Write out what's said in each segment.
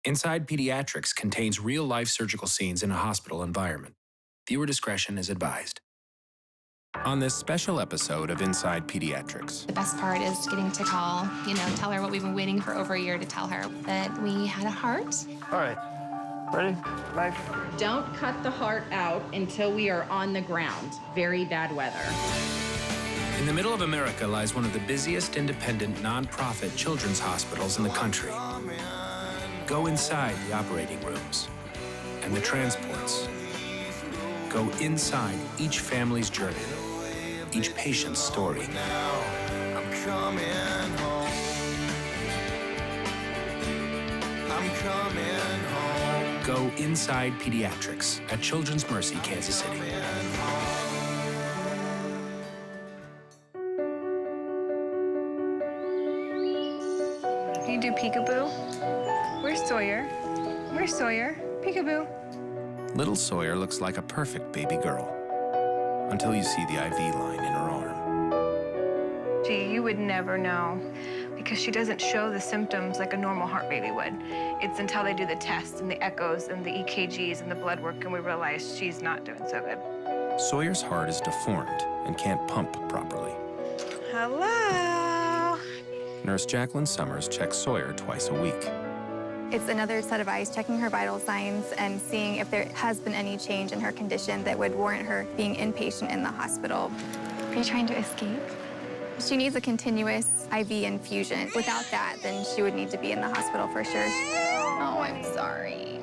Inside Pediatrics contains real-life surgical scenes in a hospital environment. Viewer discretion is advised. On this special episode of Inside Pediatrics. The best part is getting to call, tell her what we've been waiting for over a year to tell her, that we had a heart. All right, ready? Knife. Don't cut the heart out until we are on the ground. Very bad weather. In the middle of America lies one of the busiest independent nonprofit children's hospitals in the country. Go inside the operating rooms and the transports. Go inside each family's journey, each patient's story. I'm coming home. I'm coming home. Go inside Pediatrics at Children's Mercy, Kansas City. Can you do peekaboo? Where's Sawyer? Where's Sawyer? Peekaboo. Little Sawyer looks like a perfect baby girl until you see the IV line in her arm. Gee, you would never know because she doesn't show the symptoms like a normal heart baby would. It's until they do the tests and the echoes and the EKGs and the blood work and we realize she's not doing so good. Sawyers Heart is deformed and can't pump properly. Hello? Nurse Jacqueline Summers checks Sawyer twice a week. It's another set of eyes checking her vital signs and seeing if there has been any change in her condition that would warrant her being inpatient in the hospital. Are you trying to escape? She needs a continuous IV infusion. Without that, then she would need to be in the hospital for sure. Oh, I'm sorry.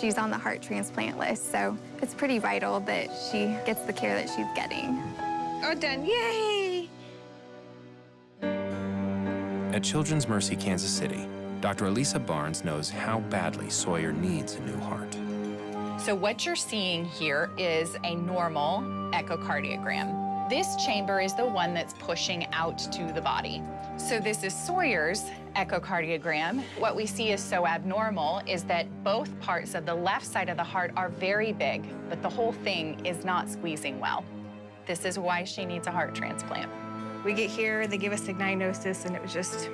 She's on the heart transplant list, so it's pretty vital that she gets the care that she's getting. Oh, done. Yay! At Children's Mercy, Kansas City, Dr. Elisa Barnes knows how badly Sawyer needs a new heart. So what you're seeing here is a normal echocardiogram. This chamber is the one that's pushing out to the body. So this is Sawyer's echocardiogram. What we see is so abnormal is that both parts of the left side of the heart are very big, but the whole thing is not squeezing well. This is why she needs a heart transplant. We get here, they give us a diagnosis, and it was just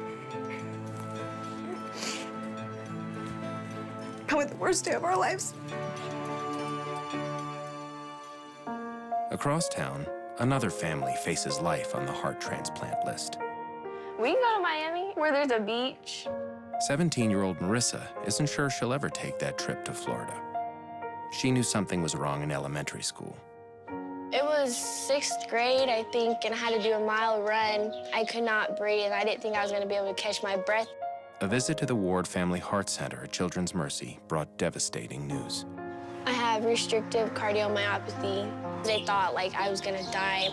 probably the worst day of our lives. Across town, another family faces life on the heart transplant list. We can go to Miami, where there's a beach. 17-year-old Marisa isn't sure she'll ever take that trip to Florida. She knew something was wrong in elementary school. It was 6th grade, I think, and I had to do a mile run. I could not breathe. I didn't think I was going to be able to catch my breath. A visit to the Ward Family Heart Center at Children's Mercy brought devastating news. I have restrictive cardiomyopathy. They thought, I was going to die in,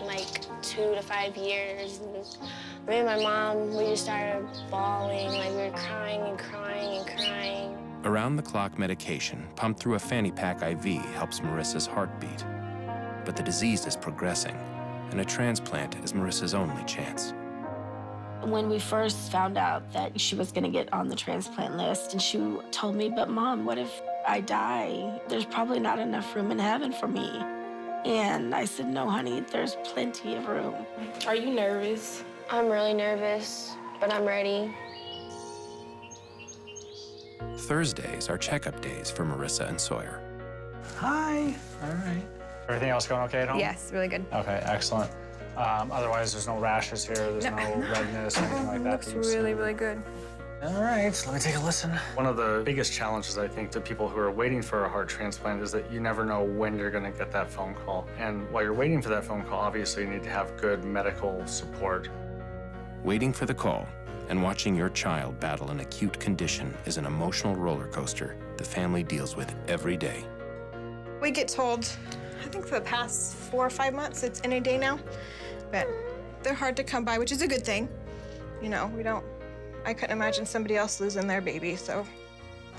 2 to 5 years. And me and my mom, we just started bawling. We were crying and crying and crying. Around-the-clock medication pumped through a fanny pack IV helps Marissa's heartbeat. But the disease is progressing, and a transplant is Marissa's only chance. When we first found out that she was going to get on the transplant list, and she told me, but Mom, what if I die? There's probably not enough room in heaven for me. And I said, no, honey, there's plenty of room. Are you nervous? I'm really nervous, but I'm ready. Thursdays are checkup days for Marisa and Sawyer. Hi. All right. Everything else going okay at home? Yes, really good. Okay, excellent. Otherwise, there's no rashes here, there's no redness, anything like that. Looks really, really good. All right, let me take a listen. One of the biggest challenges, I think, to people who are waiting for a heart transplant is that you never know when you're going to get that phone call. And while you're waiting for that phone call, obviously, you need to have good medical support. Waiting for the call and watching your child battle an acute condition is an emotional roller coaster the family deals with every day. We get told, I think for the past 4 or 5 months, it's any day now, but they're hard to come by, which is a good thing. I couldn't imagine somebody else losing their baby, so.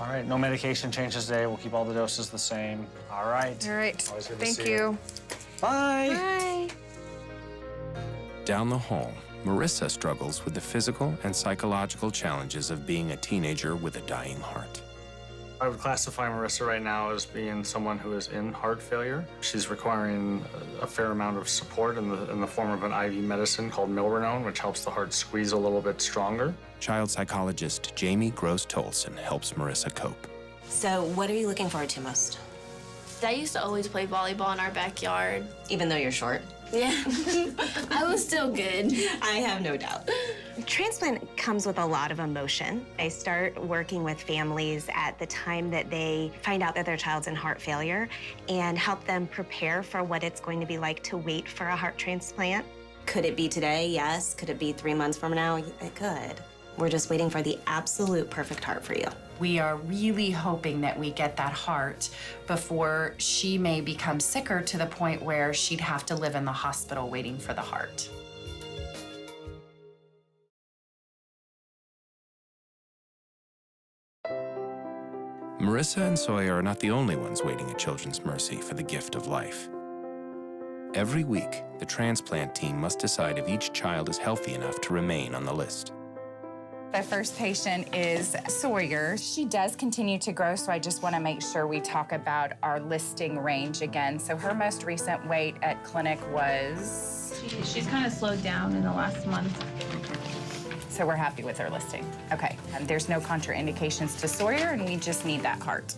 All right, no medication changes today. We'll keep all the doses the same. All right. All right. Always good to Thank see you. Bye. Bye. Down the hall, Marisa struggles with the physical and psychological challenges of being a teenager with a dying heart. I would classify Marisa right now as being someone who is in heart failure. She's requiring a fair amount of support in the form of an IV medicine called milrinone, which helps the heart squeeze a little bit stronger. Child psychologist Jamie Gross-Tolson helps Marisa cope. So what are you looking forward to most? I used to always play volleyball in our backyard. Even though you're short? Yeah, I was still good. I have no doubt. Transplant comes with a lot of emotion. I start working with families at the time that they find out that their child's in heart failure and help them prepare for what it's going to be like to wait for a heart transplant. Could it be today? Yes. Could it be 3 months from now? It could. We're just waiting for the absolute perfect heart for you. We are really hoping that we get that heart before she may become sicker to the point where she'd have to live in the hospital waiting for the heart. Marisa and Sawyer are not the only ones waiting at Children's Mercy for the gift of life. Every week, the transplant team must decide if each child is healthy enough to remain on the list. The first patient is Sawyer. She does continue to grow, so I just want to make sure we talk about our listing range again. So her most recent weight at clinic was... She's kind of slowed down in the last month. So we're happy with her listing. Okay, and there's no contraindications to Sawyer, and we just need that heart.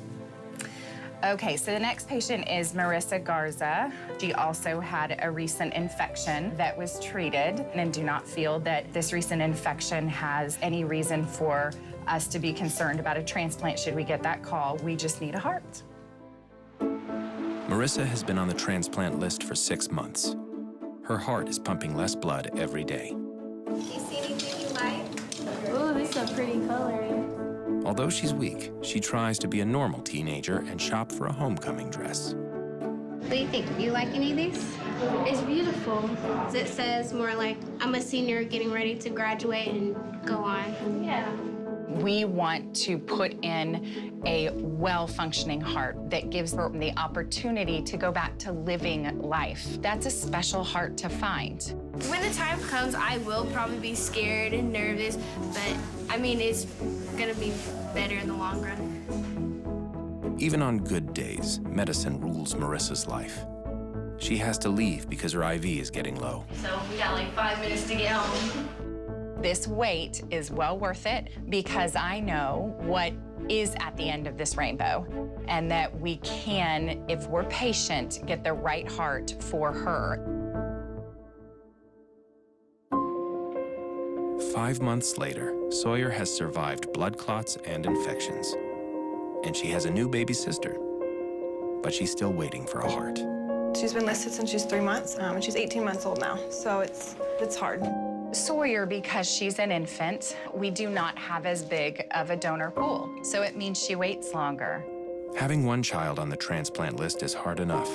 Okay, so the next patient is Marisa Garza. She also had a recent infection that was treated and do not feel that this recent infection has any reason for us to be concerned about a transplant should we get that call. We just need a heart. Marisa has been on the transplant list for 6 months. Her heart is pumping less blood every day. Do you see anything you like? Ooh, this is a pretty color. Although she's weak, she tries to be a normal teenager and shop for a homecoming dress. What do you think? Do you like any of these? It's beautiful. It says more like, I'm a senior getting ready to graduate and go on. Yeah. We want to put in a well-functioning heart that gives her the opportunity to go back to living life. That's a special heart to find. When the time comes, I will probably be scared and nervous, but I mean, it's gonna be better in the long run. Even on good days, medicine rules Marisa's life. She has to leave because her IV is getting low. So we got like 5 minutes to get home. This wait is well worth it because I know what is at the end of this rainbow and that we can, if we're patient, get the right heart for her. 5 months later, Sawyer has survived blood clots and infections. And she has a new baby sister. But she's still waiting for a heart. She's been listed since she's 3 months, and she's 18 months old now, so it's hard. Sawyer, because she's an infant, we do not have as big of a donor pool, so it means she waits longer. Having one child on the transplant list is hard enough.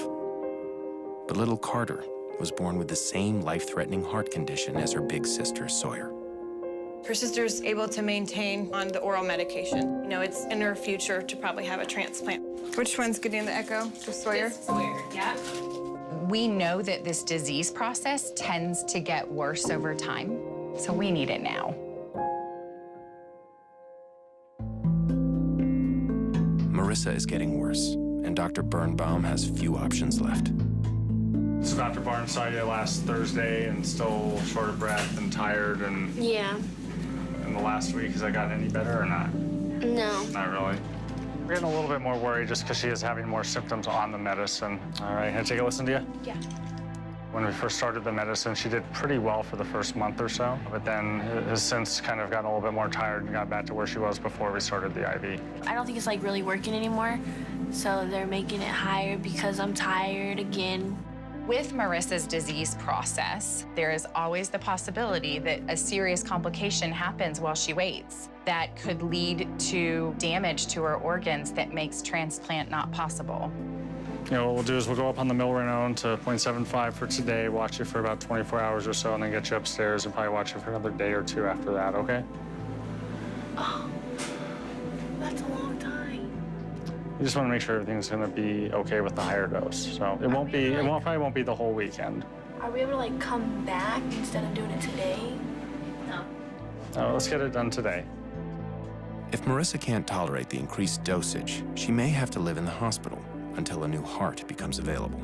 But little Carter was born with the same life-threatening heart condition as her big sister, Sawyer. Her sister's able to maintain on the oral medication. You know, it's in her future to probably have a transplant. Which one's getting the echo? Just Sawyer? Sawyer, yeah. We know that this disease process tends to get worse over time, so we need it now. Marisa is getting worse, and Dr. Birnbaum has few options left. So Dr. Barnes saw you last Thursday and still short of breath and tired, and Yeah. in the last week, has that gotten any better or not? No. Not really. We're getting a little bit more worried just because she is having more symptoms on the medicine. All right, can I take a listen to you? Yeah. When we first started the medicine, she did pretty well for the first month or so, but then has since kind of gotten a little bit more tired and got back to where she was before we started the IV. I don't think it's like really working anymore, so they're making it higher because I'm tired again. With Marisa's disease process, there is always the possibility that a serious complication happens while she waits that could lead to damage to her organs that makes transplant not possible. You know, what we'll do is we'll go up on the milrinone to 0.75 for today, watch you for about 24 hours or so, and then get you upstairs and probably watch you for another day or two after that, okay? Oh, that's a long time. You just want to make sure everything's going to be okay with the higher dose. So it won't be, probably won't be the whole weekend. Are we able to like come back instead of doing it today? No. No, let's get it done today. If Marisa can't tolerate the increased dosage, she may have to live in the hospital until a new heart becomes available.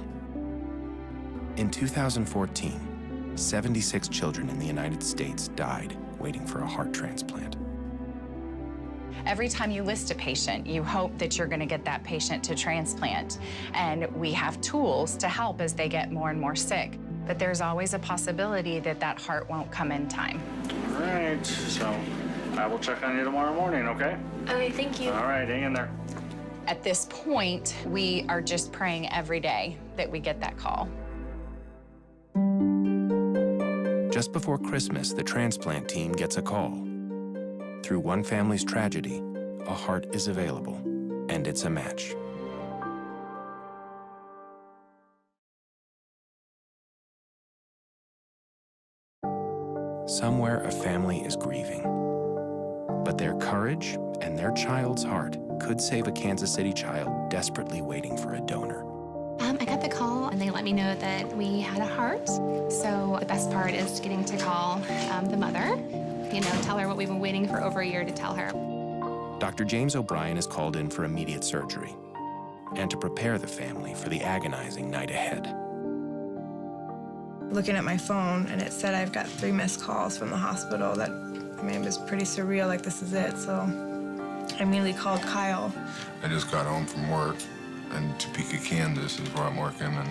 In 2014, 76 children in the United States died waiting for a heart transplant. Every time you list a patient, you hope that you're going to get that patient to transplant. And we have tools to help as they get more and more sick. But there's always a possibility that that heart won't come in time. All right, so I will check on you tomorrow morning, okay? Okay, thank you. All right, hang in there. At this point, we are just praying every day that we get that call. Just before Christmas, the transplant team gets a call. Through one family's tragedy, a heart is available, and it's a match. Somewhere a family is grieving, but their courage and their child's heart could save a Kansas City child desperately waiting for a donor. I got the call and they let me know that we had a heart. So the best part is getting to call the mother, tell her what we've been waiting for over a year to tell her. Dr. James O'Brien is called in for immediate surgery and to prepare the family for the agonizing night ahead. Looking at my phone, and it said I've got 3 missed calls from the hospital. That, it was pretty surreal, like this is it. So I immediately called Kyle. I just got home from work, and Topeka, Kansas is where I'm working, and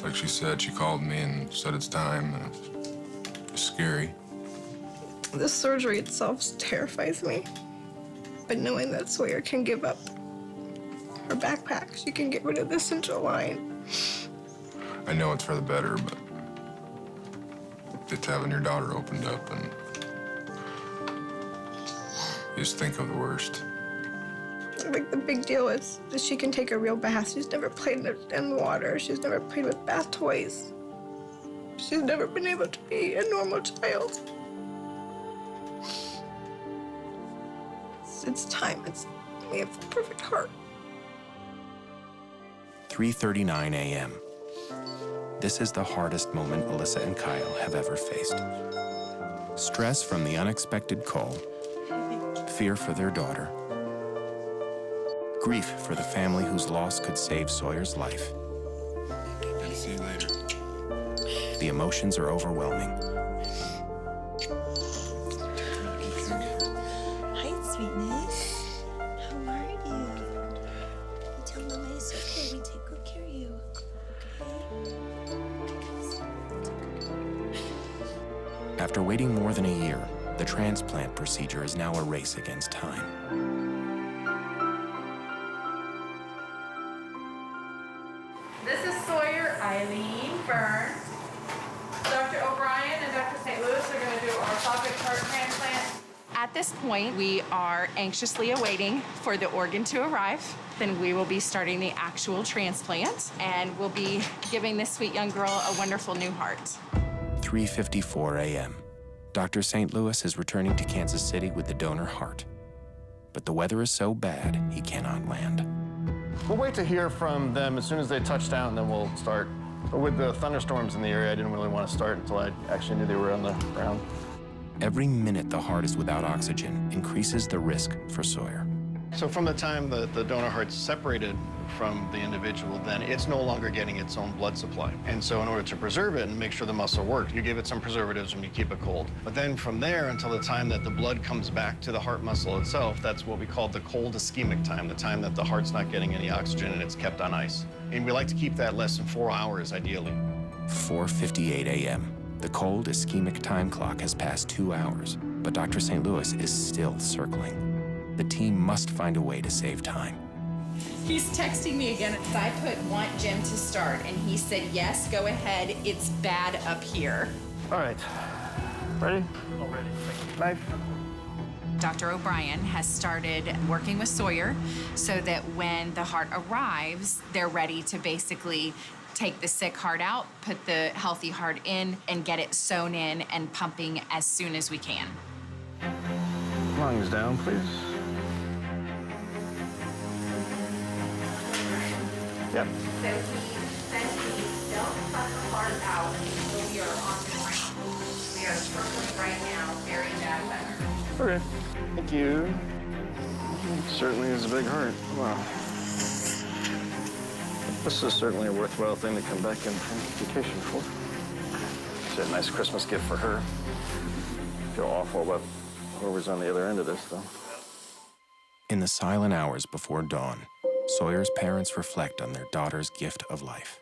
like she said, she called me and said it's time, and it was scary. The surgery itself terrifies me. But knowing that Sawyer can give up her backpack, she can get rid of this central line. I know it's for the better, but just having your daughter opened up and you just think of the worst. Like, the big deal is that she can take a real bath. She's never played in water. She's never played with bath toys. She's never been able to be a normal child. It's time. We have the perfect heart. 3:39 a.m. This is the hardest moment Alyssa and Kyle have ever faced. Stress from the unexpected call, fear for their daughter, grief for the family whose loss could save Sawyer's life. I'll see you later. The emotions are overwhelming. Hi, sweetness. How are you? You tell Mama it's okay. We take good care of you. After waiting more than a year, the transplant procedure is now a race against time. This is Sawyer, Eileen, Fern. Dr. O'Brien and Dr. St. Louis are going to do our Sawyers Heart transplant. At this point, we are anxiously awaiting for the organ to arrive. Then we will be starting the actual transplant, and we'll be giving this sweet young girl a wonderful new heart. 3:54 a.m. Dr. St. Louis is returning to Kansas City with the donor heart. But the weather is so bad, he cannot land. We'll wait to hear from them as soon as they touch down, then we'll start. But with the thunderstorms in the area, I didn't really want to start until I actually knew they were on the ground. Every minute the heart is without oxygen increases the risk for Sawyer. So from the time the donor heart's separated from the individual, then it's no longer getting its own blood supply. And so in order to preserve it and make sure the muscle works, you give it some preservatives and you keep it cold. But then from there until the time that the blood comes back to the heart muscle itself, that's what we call the cold ischemic time, the time that the heart's not getting any oxygen and it's kept on ice. And we like to keep that less than 4 hours, ideally. 4:58 a.m. The cold ischemic time clock has passed 2 hours, but Dr. St. Louis is still circling. The team must find a way to save time. He's texting me again. I put want Jim to start, and he said, yes, go ahead. It's bad up here. All right. Ready? All ready. Knife. Dr. O'Brien has started working with Sawyer so that when the heart arrives, they're ready to basically take the sick heart out, put the healthy heart in, and get it sewn in and pumping as soon as we can. Lungs down, please. Yep. So he said we don't cut the heart out until we are on the ground. We are struggling right now, very bad weather. Okay. Thank you. Certainly is a big heart. Wow. This is certainly a worthwhile thing to come back in vacation for. It's a nice Christmas gift for her. I feel awful about whoever's on the other end of this, though. the silent hours before dawn, Sawyer's parents reflect on their daughter's gift of life.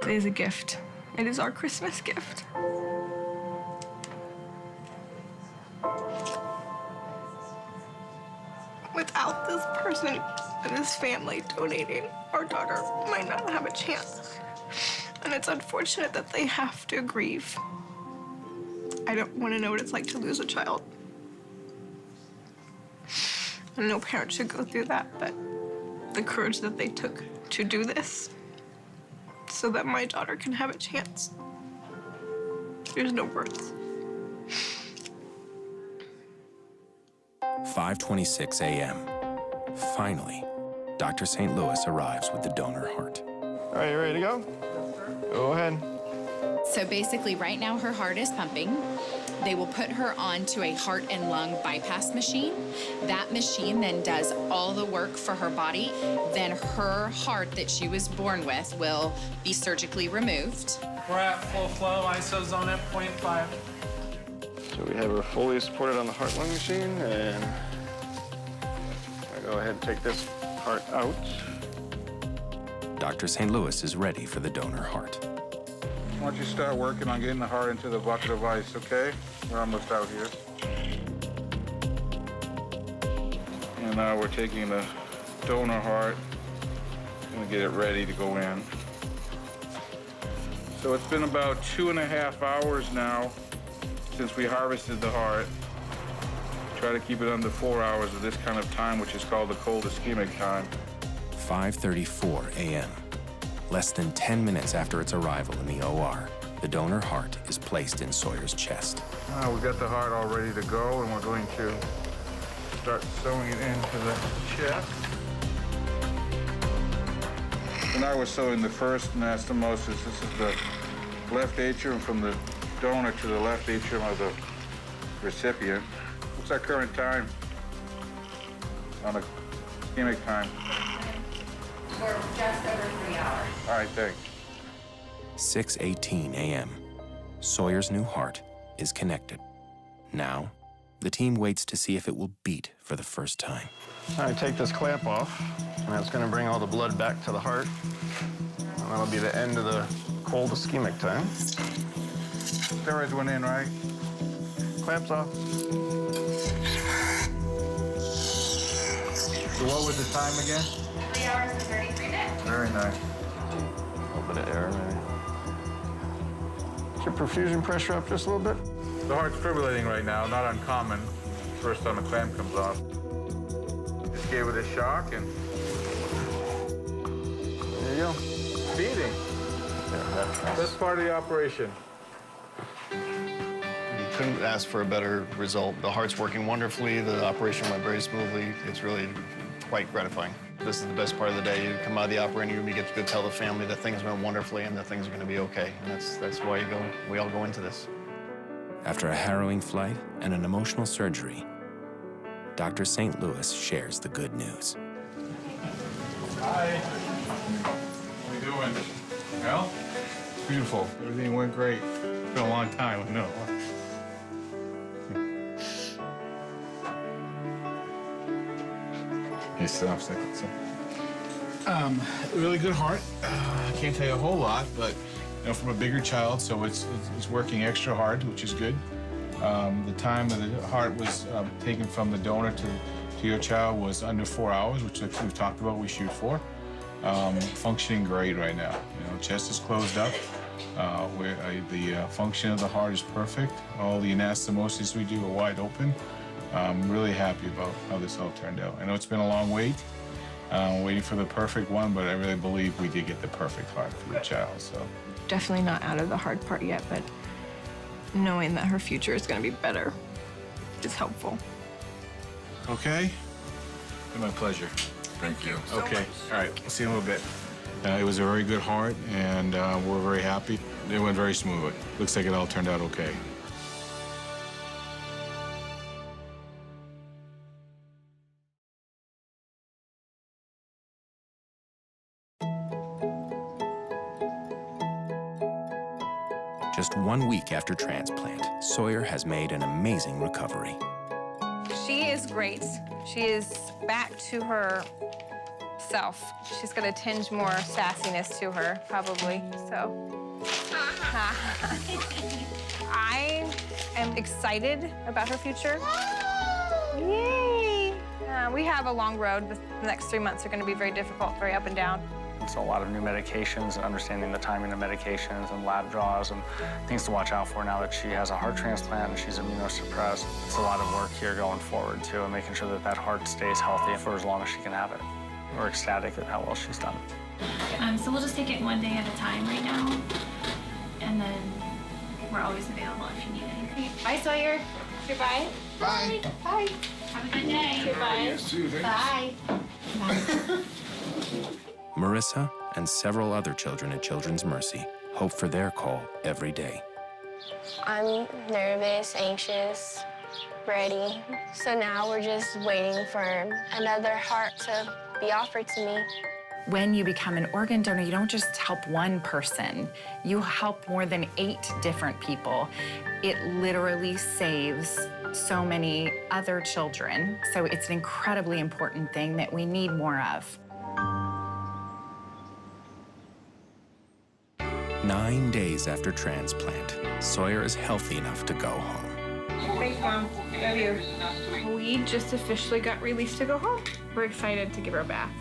It is a gift. It is our Christmas gift. Without this person and this family donating, our daughter might not have a chance. And it's unfortunate that they have to grieve. I don't want to know what it's like to lose a child. And no parent should go through that, but the courage that they took to do this so that my daughter can have a chance. There's no words. 5:26 a.m. Finally, Dr. St. Louis arrives with the donor heart. All right, you ready to go? Go ahead. So basically, right now her heart is pumping. They will put her onto a heart and lung bypass machine. That machine then does all the work for her body. Then her heart that she was born with will be surgically removed. We're at full flow, ISO's on at 0.5. So we have her fully supported on the heart-lung machine, and I'll go ahead and take this heart out. Dr. St. Louis is ready for the donor heart. Why don't you start working on getting the heart into the bucket of ice, okay? We're almost out here. And now we're taking the donor heart and get it ready to go in. So it's been about 2.5 hours now since we harvested the heart. Try to keep it under 4 hours of this kind of time, which is called the cold ischemic time. 5:34 a.m. Less than 10 minutes after its arrival in the OR, the donor heart is placed in Sawyer's chest. We've got the heart all ready to go, and we're going to start sewing it into the chest. So now we're sewing the first anastomosis. This is the left atrium from the donor to the left atrium of the recipient. What's our current time on the ischemic time? We're just over 3 hours. All right, thanks. 6:18 a.m. Sawyer's new heart is connected. Now, the team waits to see if it will beat for the first time. All right, take this clamp off, and that's going to bring all the blood back to the heart. And that'll be the end of the cold ischemic time. Steroids went in, right? Clamps off. So what was the time again? 3 hours and 33 minutes. Very nice. A little bit of air, maybe. Get your perfusion pressure up just a little bit. The heart's fibrillating right now, not uncommon. First time the clamp comes off. Just gave it a shock and... There you go. Beating. Yeah, that's part of the operation. You couldn't ask for a better result. The heart's working wonderfully. The operation went very smoothly. It's really quite gratifying. This is the best part of the day. You come out of the operating room, you get to go tell the family that things went wonderfully and that things are going to be okay. And that's why we all go into this. After a harrowing flight and an emotional surgery, Dr. St. Louis shares the good news. Hi. How you doing? Well, it's beautiful. Everything went great. It's been a long time, I know. Really good heart. I can't tell you a whole lot, but from a bigger child, so it's working extra hard, which is good. The time that the heart was taken from the donor to your child was under 4 hours, which we've talked about we shoot for. Functioning great right now. Chest is closed up. The function of the heart is perfect. All the anastomoses we do are wide open. I'm really happy about how this all turned out. I know it's been a long wait, waiting for the perfect one, but I really believe we did get the perfect heart for your child. So Definitely not out of the hard part yet, but knowing that her future is going to be better is helpful. Okay? It's my pleasure. Thank you. Okay. All right. We'll see you in a little bit. It was a very good heart, and we're very happy. It went very smoothly. Looks like it all turned out okay. Just 1 week after transplant, Sawyer has made an amazing recovery. She is great. She is back to her self. She's got a tinge more sassiness to her, probably, so. I am excited about her future. Yay! We have a long road. The next 3 months are going to be very difficult, very up and down. So a lot of new medications and understanding the timing of medications and lab draws and things to watch out for now that she has a heart transplant and she's immunosuppressed. It's a lot of work here going forward, too, and making sure that that heart stays healthy for as long as she can have it. We're ecstatic at how well she's done. So we'll just take it one day at a time right now, and then we're always available if you need anything. Bye, Sawyer. Goodbye. Bye. Bye. Have a good day. Goodbye. Yes, too. Bye. Marisa and several other children at Children's Mercy hope for their call every day. I'm nervous, anxious, ready. So now we're just waiting for another heart to be offered to me. When you become an organ donor, you don't just help one person. You help more than 8 different people. It literally saves so many other children. So it's an incredibly important thing that we need more of. 9 days after transplant, Sawyer is healthy enough to go home. Thanks, Mom. Love you. We just officially got released to go home. We're excited to give her a bath.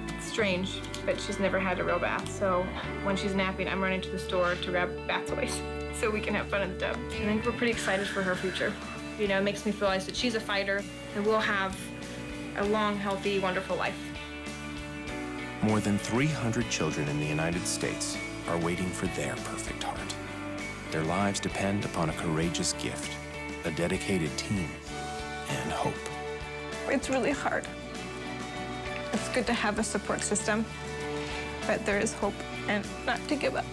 It's strange, but she's never had a real bath, so when she's napping, I'm running to the store to grab bath toys so we can have fun in the tub. I think we're pretty excited for her future. You know, it makes me realize that she's a fighter and we'll have a long, healthy, wonderful life. More than 300 children in the United States are waiting for their perfect heart. Their lives depend upon a courageous gift, a dedicated team, and hope. It's really hard. It's good to have a support system, but there is hope and not to give up.